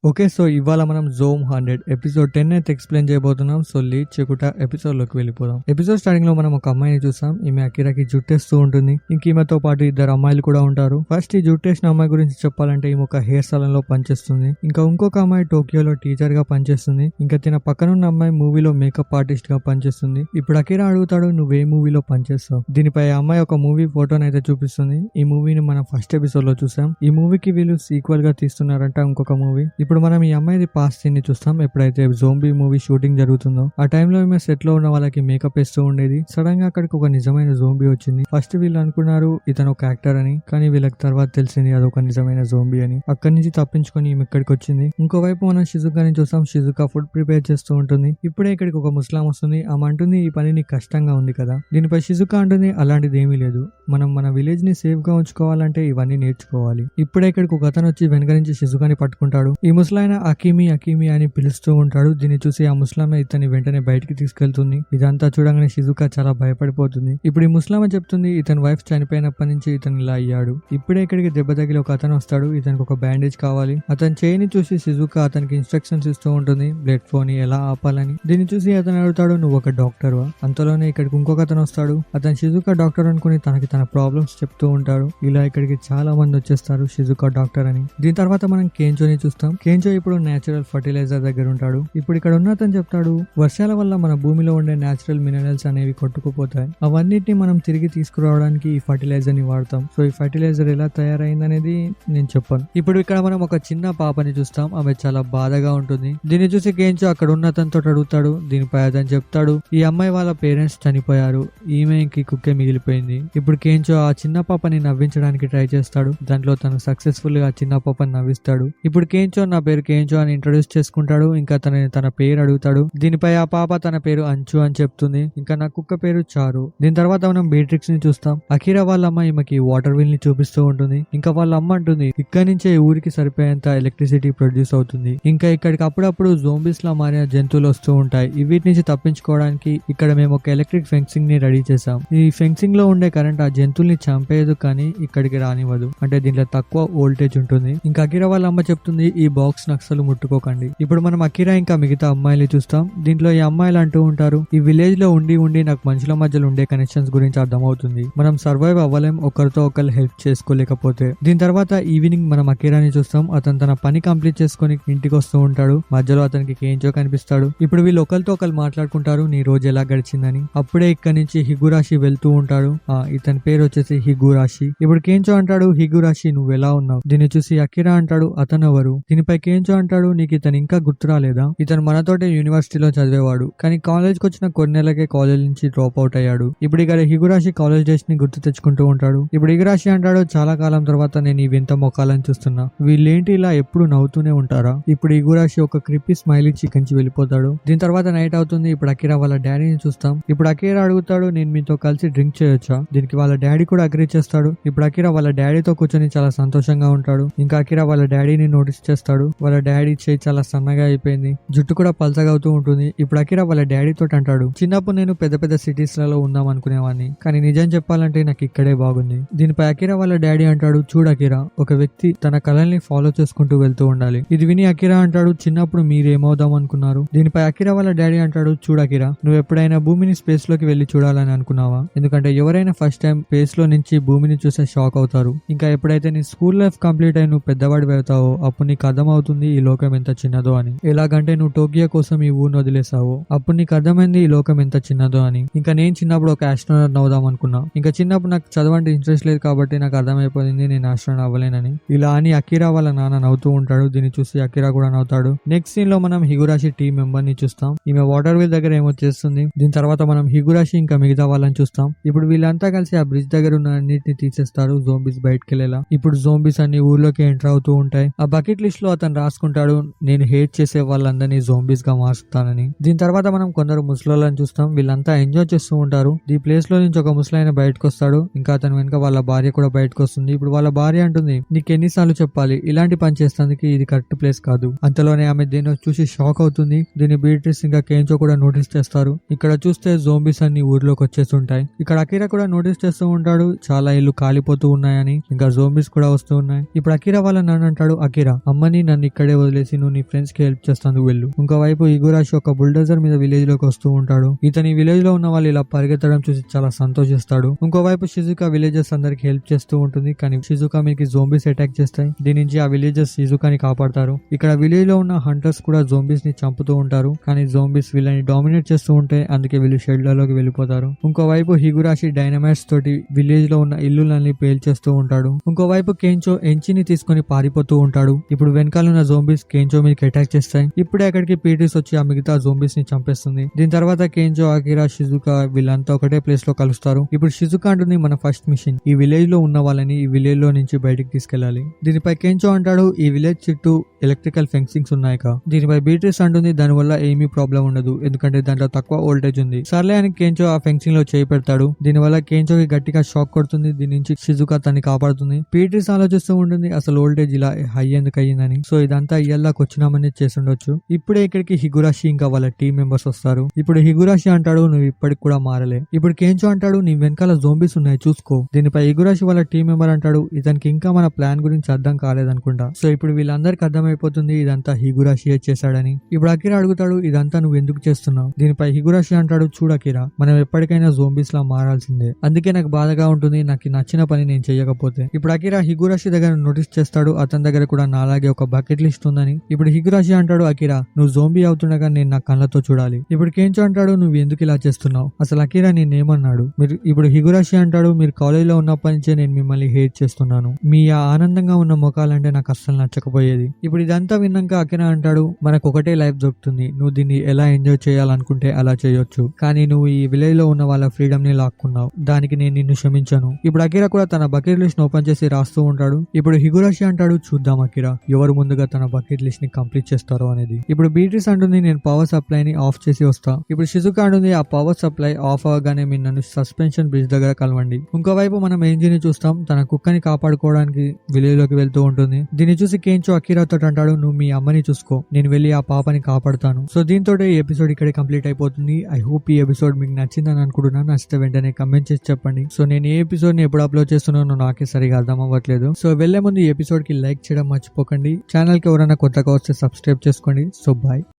Okay. So, ఇవాళ మనం 'జోమ్ 100' episode 10 అయితే ఎక్స్‌ప్లెయిన్ చేయబోతున్నాం. సో, లేట్ చేయకుండా ఎపిసోడ్‌లోకి వెళ్ళిపోదాం. ఎపిసోడ్ స్టార్టింగ్‌లో మనం ఒక అమ్మాయిని చూస్తాం. ఈమె అకిరాకి జుట్టేస్తూ ఉంటుంది. ఇంక ఈమెతో పాటు ఇద్దరు అమ్మాయిలు కూడా ఉంటారు. ఫస్ట్ ఈ జుట్టేసిన అమ్మాయి గురించి చెప్పాలంటే ఈమె ఒక హెయిర్ సలూన్‌లో పనిచేస్తుంది. ఇంకా ఇంకొక అమ్మాయి టోక్యోలో టీచర్‌గా పనిచేస్తుంది. ఇంకా తిన పక్కనున్న అమ్మాయి మూవీలో మేకప్ ఆర్టిస్ట్‌గా పనిచేస్తుంది. ఇప్పుడు అకిరా అడుగుతాడు, "నువ్వే మూవీలో పనిచేస్తావు?" దీనిపై ఆ అమ్మాయి ఒక మూవీ ఫోటోని అయితే చూపిస్తుంది. ఈ మూవీని మనం ఫస్ట్ ఎపిసోడ్‌లో చూసాం. ఈ మూవీకి వీళ్ళు సీక్వెల్‌గా తీస్తున్నారంట ఇంకొక మూవీ. ఇప్పుడు మనం ఈ అమ్మాయిది పాస్ట్ సీన్ ని చూస్తాం. ఎప్పుడైతే జోంబీ మూవీ షూటింగ్ జరుగుతుందో ఆ టైంలో ఈమె సెట్ లో ఉన్న వాళ్ళకి మేకప్ వేస్తూ ఉండేది. సడన్ గా అక్కడికి ఒక నిజమైన జోంబీ వచ్చింది. ఫస్ట్ వీళ్ళు అనుకున్నారు ఇతను ఒక యాక్టర్ అని, కానీ వీళ్ళకి తర్వాత తెలిసింది అదొక నిజమైన జోంబీ అని. అక్కడి నుంచి తప్పించుకొని ఈమె ఇక్కడికి వచ్చింది. ఇంకోవైపు మనం షిజుకాని చూస్తాం. షిజుకా ఫుడ్ ప్రిపేర్ చేస్తూ ఉంటుంది. ఇప్పుడే ఇక్కడికి ఒక ముస్లాం వస్తుంది. ఆమె అంటుంది, "ఈ పని నీకు కష్టంగా ఉంది కదా?" దీనిపై షిజుకా అంటుంది, "అలాంటిది ఏమీ లేదు. మనం మన విలేజ్ ని సేఫ్ గా ఉంచుకోవాలంటే ఇవన్నీ నేర్చుకోవాలి." ఇప్పుడే ఇక్కడికి ఒక అతను వచ్చి వెనక నుంచి షిజుకాని పట్టుకుంటాడు. ఈ ముసలాయన అకీమి అకీమి అని పిలుస్తూ ఉంటాడు. దీన్ని చూసి ఆ ముస్లామే ఇతన్ని వెంటనే బయటికి తీసుకెళ్తుంది. ఇదంతా చూడగానే షిజుకా చాలా భయపడిపోతుంది. ఇప్పుడు ఈ ముస్లామ చెప్తుంది, ఇతని వైఫ్ చనిపోయినప్పటి నుంచి ఇతను ఇలా అయ్యాడు. ఇప్పుడే ఇక్కడికి దెబ్బ తగిలి ఒక అతను వస్తాడు. ఇతనికి ఒక బ్యాండేజ్ కావాలి. అతని చేయిని చూసి షిజుకా అతనికి ఇన్స్ట్రక్షన్స్ ఇస్తూ ఉంటుంది, బ్లడ్ ఫ్లో ని ఎలా ఆపాలని. దీన్ని చూసి అతను అడుగుతాడు, "నువ్వు ఒక డాక్టర్వా?" అంతలోనే ఇక్కడికి ఇంకొక అతను వస్తాడు. అతను షిజుకా డాక్టర్ అనుకుని తనకి తన ప్రాబ్లమ్స్ చెప్తూ ఉంటాడు. ఇలా ఇక్కడికి చాలా మంది వచ్చేస్తారు షిజుకా డాక్టర్ అని. దీని తర్వాత మనం కేంచోని చూస్తాం. కేంచో ఇప్పుడు నేచురల్ ఫర్టిలైజర్ దగ్గర ఉంటాడు. ఇప్పుడు ఇక్కడ ఉన్న అతను చెప్తాడు, వర్షాల వల్ల మన భూమిలో ఉండే నేచురల్ మినరల్స్ అనేవి కొట్టుకుపోతాయి. అవన్నిటిని మనం తిరిగి తీసుకురావడానికి ఈ ఫర్టిలైజర్ ని వాడతాం. సో ఈ ఫర్టిలైజర్ ఎలా తయారైంది అనేది నేను చెప్పాను. ఇప్పుడు ఇక్కడ మనం ఒక చిన్న పాపని చూస్తాం. ఆమె చాలా బాధగా ఉంటుంది. దీన్ని చూసి కేంచో అక్కడ ఉన్న అతనితో అడుగుతాడు. దీనిపై అతను చెప్తాడు, ఈ అమ్మాయి వాళ్ళ పేరెంట్స్ చనిపోయారు, ఈమెకి కుక్కే మిగిలిపోయింది. ఇప్పుడు కేంచో ఆ చిన్న పాపని నవ్వించడానికి ట్రై చేస్తాడు. దాంట్లో తను సక్సెస్ఫుల్ గా చిన్న పాపని నవ్విస్తాడు. ఇప్పుడు కేంచో నా పేరు కేంచో అని ఇంట్రొడ్యూస్ చేసుకుంటాడు. ఇంకా తన పేరు అడుగుతాడు. దీనిపై ఆ పాప తన పేరు అంచు అని చెప్తుంది. ఇంకా నా కుక్క పేరు చారు. దీని తర్వాత మనం బీట్రిక్స్ ని చూస్తాం. అకిరా వాళ్ళ అమ్మ ఈమెకి వాటర్ వీల్ ని చూపిస్తూ ఉంటుంది. ఇంకా వాళ్ళ అమ్మ అంటుంది, ఇక్కడి నుంచే ఊరికి సరిపోయేంత ఎలక్ట్రిసిటీ ప్రొడ్యూస్ అవుతుంది. ఇంకా ఇక్కడికి అప్పుడప్పుడు జోంబీస్ లా మారిన జంతువులు వస్తూ ఉంటాయి. వీటి నుంచి తప్పించుకోవడానికి ఇక్కడ మేము ఒక ఎలక్ట్రిక్ ఫెన్సింగ్ ని రెడీ చేసాం. ఈ ఫెన్సింగ్ లో ఉండే కరెంట్ ఆ జంతువుల్ని చంపేయదు, కానీ ఇక్కడికి రానివ్వదు. అంటే దీంట్లో తక్కువ వోల్టేజ్ ఉంటుంది. ఇంకా అకిరా వాళ్ళ అమ్మ చెప్తుంది, ఈ బాక్స్ నక్సలు ముట్టుకోకండి. ఇప్పుడు మనం అకిరా ఇంకా మిగతా అమ్మాయిలు చూస్తాం. దీంట్లో ఈ అమ్మాయిలు అంటూ ఉంటారు, ఈ విలేజ్ లో ఉండి నాకు మనుషుల మధ్యలో ఉండే కనెక్షన్స్ గురించి అర్థమవుతుంది. మనం సర్వైవ్ అవ్వలేం ఒకరితో ఒకరు హెల్ప్ చేసుకోలేకపోతే. దీని తర్వాత ఈవినింగ్ మనం అకిరాని చూస్తాం. అతను తన పని కంప్లీట్ చేసుకుని ఇంటికి వస్తూ ఉంటాడు. మధ్యలో అతనికి కేంచో కనిపిస్తాడు. ఇప్పుడు వీళ్ళు ఒకరితో ఒకరు మాట్లాడుకుంటారు, నీ రోజు ఎలా గడిచిందని. అప్పుడే ఇక్కడ నుంచి హిగురాషి వెళ్తూ ఉంటాడు. ఇతని పేరు వచ్చేసి హిగురాషి. ఇప్పుడు కేంచో అంటాడు, హిగురాషి నువ్వు ఎలా ఉన్నావు? దీన్ని చూసి అకిరా అంటాడు, అతను ఎవరు? దీనిపై కేంచో అంటాడు, నీకు ఇతను ఇంకా గుర్తు రాలేదా? ఇతను మనతోటే యూనివర్సిటీలో చదివేవాడు, కానీ కాలేజ్కి వచ్చిన కొన్ని నెలలకే కాలేజ్ నుంచి డ్రాప్ అవుట్ అయ్యాడు. ఇప్పుడు ఇక్కడ హిగురాషి కాలేజ్ డేస్ ని గుర్తు తెచ్చుకుంటూ ఉంటాడు. ఇప్పుడు హిగురాషి అంటాడు, చాలా కాలం తర్వాత నేను ఈ వింత మొక్కలని చూస్తున్నా, వీళ్ళేంటి ఇలా ఎప్పుడు నవ్వుతూనే ఉంటారా? ఇప్పుడు హిగురాషి ఒక క్రిప్పీ స్మైల్ ఇచ్చి కంచి వెళ్ళిపోతాడు. దీని తర్వాత నైట్ అవుతుంది. ఇప్పుడు అకిరా వాళ్ళ డాడీని చూస్తాం. ఇప్పుడు అకిరా అడుగుతాడు, నేను మీతో కలిసి డ్రింక్ చేయొచ్చా? దీనికి వాళ్ళ డాడీ కూడా అగ్రీ చేస్తాడు. ఇప్పుడు అకిరా వాళ్ళ డాడీతో కూర్చొని చాలా సంతోషంగా ఉంటాడు. ఇంకా అకిరా వాళ్ళ డాడీని నోటీస్ చేస్తాడు. వాళ్ళ డాడీ చేయి చాలా సన్నగా అయిపోయింది, జుట్టు కూడా పల్చగా అవుతూ ఉంటుంది. ఇప్పుడు అకిరా వాళ్ళ డాడీ తోటి అంటాడు, చిన్నప్పుడు నేను పెద్ద పెద్ద సిటీస్ లలో ఉందాం అనుకునేవాడిని, కానీ నిజం చెప్పాలంటే నాకు ఇక్కడే బాగుంది. దీనిపై అకిరా వాళ్ళ డాడీ అంటాడు, చూడు అకిరా, ఒక వ్యక్తి తన కళల్ని ఫాలో చేసుకుంటూ వెళ్తూ ఉండాలి. ఇది విని అకిరా అంటాడు, చిన్నప్పుడు మీరేమవుదాం అనుకున్నారు? దీనిపై అకిరా వాళ్ళ డాడీ అంటాడు, చూడు అకిరా, నువ్వు ఎప్పుడైనా భూమిని స్పేస్ లోకి వెళ్లి చూడాలని అనుకున్నావా? ఎందుకంటే ఎవరైనా ఫస్ట్ టైం స్పేస్ లో నుంచి భూమిని చూసే షాక్ అవుతారు. ఇంకా ఎప్పుడైతే నీ స్కూల్ లైఫ్ కంప్లీట్ అయి నువ్వు పెద్దవాడి వెళ్తావో అప్పుడు నీకు అర్థం అవుతుంది ఈ లోకం ఎంత చిన్నదో అని. ఎలాగంటే నువ్వు టోకియో కోసం ఈ ఊరిని వదిలేసావు, అప్పుడు నీకు అర్థమైంది ఈ లోకం ఎంత చిన్నదో అని. ఇంకా నేను చిన్నప్పుడు ఒక ఆస్ట్రోనాట్ అవుదాం అనుకున్నా. ఇంకా చిన్నప్పుడు నాకు చదవంటే ఇంట్రెస్ట్ లేదు కాబట్టి నాకు అర్థమైపోయింది నేను ఆస్ట్రోనాట్ అవ్వలేనని. ఇలా అని అకిరా వాళ్ళ నాన్న నవ్వుతూ ఉంటాడు. దీన్ని చూసి అకిరా కూడా నవ్వుతాడు. నెక్స్ట్ సీన్ లో మనం హిగురాషి టీం మెంబర్ ని చూస్తాం. ఈమె వాటర్ వీల్ దగ్గర ఏమో చేస్తుంది. దీని తర్వాత మనం హిగురాషి ఇంకా మిగతా వాళ్ళని చూస్తాం. ఇప్పుడు వీళ్ళంతా కలిసి ఆ బ్రిడ్జ్ దగ్గర ఉన్న అన్నిటిని తీసేస్తారు జోంబీస్ బయటకు వెళ్ళేలా. ఇప్పుడు జోంబీస్ అన్ని ఊర్లోకి ఎంటర్ అవుతూ ఉంటాయి. ఆ బకెట్ లిస్ట్ లో అతను రాసుకుంటాడు, నేను హేట్ చేసే వాళ్ళందరినీ జోంబీస్ గా మార్చుతానని. దీని తర్వాత మనం కొందరు ముసలోళ్ళని చూస్తాం. వీళ్ళంతా ఎంజాయ్ చేస్తూ ఉంటారు. ఈ ప్లేస్ లో నుంచి ఒక ముసలాయన బయటకు వస్తాడు. ఇంకా అతని వెనుక వాళ్ళ భార్య కూడా బయటకు వస్తుంది. ఇప్పుడు వాళ్ళ భార్య అంటుంది, నీకు ఎన్నిసార్లు చెప్పాలి, ఇలాంటి పని చేస్తానికి ఇది కరెక్ట్ ప్లేస్ కాదు. అంతలోనే ఆమె దీన్ని చూసి షాక్ అవుతుంది. దీన్ని బీట్రిస్ ఇంకా కేంచో కూడా నోటీస్ చేస్తారు. ఇక్కడ చూస్తే జోంబీస్ అన్ని ఊర్లోకి వచ్చేస్తుంటాయి. ఇక్కడ అకిరా కూడా నోటీస్ చేస్తూ ఉంటాడు, చాలా ఇల్లు కాలిపోతూ ఉన్నాయని, ఇంకా జోంబీస్ కూడా వస్తూ ఉన్నాయి. ఇప్పుడు అకిరా వాళ్ళ నాన్న అంటాడు, అకిరా, అమ్మని నన్ను ఇక్కడే వదిలేసి నువ్వు నీ ఫ్రెండ్స్ కి హెల్ప్ చేస్తాను వెళ్ళు. ఇంకోవైపు హిగురాషి ఒక బుల్డోజర్ మీద విలేజ్ లోకి వస్తూ ఉంటాడు. ఇతని విలేజ్ లో ఉన్న వాళ్ళు ఇలా పరిగెత్తడం చూసి చాలా సంతోషిస్తాడు. ఇంకోవైపు షిజుకా విలేజెస్ అందరికి హెల్ప్ చేస్తూ ఉంటుంది. కానీ షిజుకా మీకు జోంబీస్ అటాక్ చేస్తాయి. దీని నుంచి ఆ విలేజెస్ షిజుకాని కాపాడతారు. ఇక్కడ విలేజ్ లో ఉన్న హంటర్స్ కూడా జోంబీస్ ని చంపుతూ ఉంటారు. కానీ జోంబీస్ వీళ్ళని డామినేట్ చేస్తూ ఉంటే అందుకే వీళ్ళు షెడ్లలోకి వెళ్ళిపోతారు. ఇంకోవైపు హిగురాషి డైనమైట్స్ తోటి విలేజ్ లో ఉన్న ఇల్లులన్నీ పేల్చేస్తూ ఉంటాడు. ఇంకోవైపు కేంచో ఎంచిని తీసుకుని పారిపోతూ ఉంటాడు. ఇప్పుడు వెనకాల ఉన్న జోంబీస్ కేంచో మీదకి అటాక్ చేస్తాయి. ఇప్పుడే అక్కడికి పీటీస్ వచ్చి ఆ మిగతా జోంబీస్ ని చంపేస్తుంది. దీని తర్వాత కేంచో, అకిరా, షిజుకా వీళ్ళంతా ఒకటే ప్లేస్ లో కలుస్తారు. ఇప్పుడు షిజుకా అంటుంది మన ఫస్ట్ మిషన్ ఈ విలేజ్ లో ఉన్న వాళ్ళని ఈ విలేజ్ లో నుంచి బయటికి తీసుకెళ్లాలి. దీనిపై కేంచో అంటాడు ఈ విలేజ్ చుట్టూ ఎలక్ట్రికల్ ఫెన్సింగ్స్ ఉన్నాయిక. దీనిపై బీట్రీస్ అంటుంది దానివల్ల ఏమీ ప్రాబ్లం ఉండదు ఎందుకంటే దాంట్లో తక్కువ వోల్టేజ్ ఉంది. సర్లే అని కేంచో ఆ ఫెన్సింగ్ లో చేయి పెడతాడు. దీనివల్ల కేంచోకి గట్టిగా షాక్ కొడుతుంది. దీని నుంచి షిజుకా తన్ని కాపాడుతుంది. పీట్రీస్ ఆలోచిస్తూ ఉంటుంది అసలు వోల్టేజ్ ఇలా హై ఎందుకు అయ్యిందని. సో ఇదంతా ఇయ్యల్లాకి వచ్చినామని చేస్తుండొచ్చు. ఇప్పుడే ఇక్కడికి హిగురాషి ఇంకా వాళ్ళ టీం మెంబర్స్ వస్తారు. ఇప్పుడు హిగురాషి అంటాడు నువ్వు ఇప్పటికి కూడా మారలే. ఇప్పుడు కేంచో అంటాడు నీ వెనకాల జోంబీస్ ఉన్నాయి చూసుకో. దీనిపై హిగురాషి వాళ్ళ టీం మెంబర్ అంటాడు ఇతనికి ఇంకా మన ప్లాన్ గురించి అర్థం కాలేదనుకుంటా. సో ఇప్పుడు వీళ్ళందరికి అర్థమైపోతుంది ఇదంతా హిగురాషియే చేశాడని. ఇప్పుడు అకిరా అడుగుతాడు ఇదంతా నువ్వు ఎందుకు చేస్తున్నావు. దీనిపై హిగురాషి అంటాడు చూడు అకిరా మనం ఎప్పటికైనా జోంబీస్ లా మారాల్సిందే. అందుకే నాకు బాధగా ఉంటుంది నాకు నచ్చిన పని నేను చేయకపోతే. ఇప్పుడు అకిరా హిగురాషి దగ్గర నోటీస్ చేస్తాడు అతని దగ్గర కూడా నాలాగే ఒక బకెట్ లిస్ట్ ఉందని. ఇప్పుడు హిగురాషి అంటాడు అకిరా నువ్వు జోంబీ అవుతుండగా నేను నా కళ్ళతో చూడాలి. ఇప్పుడు కేంచో అంటాడు నువ్వు ఎందుకు ఇలా చేస్తున్నావు అసలు అకిరా నేనేమన్నాడు. ఇప్పుడు హిగురాషి అంటాడు మీరు కాలేజ్ లో ఉన్నప్పటి నుంచే నేను మిమ్మల్ని హేట్ చేస్తున్నాను. మీ ఆ ఆనందంగా ఉన్న ముఖాలంటే నాకు అస్సలు నచ్చకపోయేది. ఇప్పుడు ఇదంతా విన్నాక అకిరా అంటాడు మనకు ఒకటే లైఫ్ దొరుకుతుంది నువ్వు దీన్ని ఎలా ఎంజాయ్ చేయాలనుకుంటే అలా చేయొచ్చు. కానీ నువ్వు ఈ విలేజ్ లో ఉన్న వాళ్ళ ఫ్రీడమ్ ని లాక్కున్నావు దానికి నేను నిన్ను క్షమించాను. ఇప్పుడు అకిరా కూడా తన బకెట్ లిస్ట్ ఓపెన్ చేసి రాస్తూ ఉంటాడు. ఇప్పుడు హిగురాషి అంటాడు చూద్దాం అకిరా ఎవరు ముందుగా తన బకెట్ లిస్ట్ ని కంప్లీట్ చేస్తారో అనేది. ఇప్పుడు బీట్రీస్ అంటుంది నేను పవర్ సప్లై ని ఆఫ్ చేసి వస్తా. ఇప్పుడు షిజుకా అంటుంది ఆ పవర్ సప్లై ఆఫ్ అవగానే మీరు నన్ను సస్పెన్షన్ బ్రిడ్జ్ దగ్గర కలవండి. ఇంకోవైపు మనం ఏంజిన్ ని చూస్తాం తన కుక్కని కాపాడుకోవడానికి విలేజ్ లోకి వెళ్తూ ఉంటుంది. దీన్ని చూసి కేంచో అకిరాతో అంటాడు నువ్వు మీ అమ్మని చూసుకో నేను వెళ్ళి ఆ పాపని కాపాడుతాను. సో దీంతో ఈ ఎపిసోడ్ ఇక్కడే కంప్లీట్ అయిపోతుంది. ఐ హోప్ ఈ ఎపిసోడ్ మీకు నచ్చిందని అనుకుంటున్నాను. నచ్చితే వెంటనే కమెంట్ చేసి చెప్పండి. సో నేను ఏ ఎపిసోడ్ ని ఎప్పుడు అప్లోడ్ చేస్తున్నానో నాకే సరిగా అర్థం అవ్వట్లేదు. సో వెళ్లే ముందు ఈ ఎపిసోడ్ కి లైక్ చేయడం మర్చిపోకండి. ఛానల్ కి ఎవరైనా కొత్తగా వస్తే సబ్స్క్రైబ్ చేసుకోండి. So bye.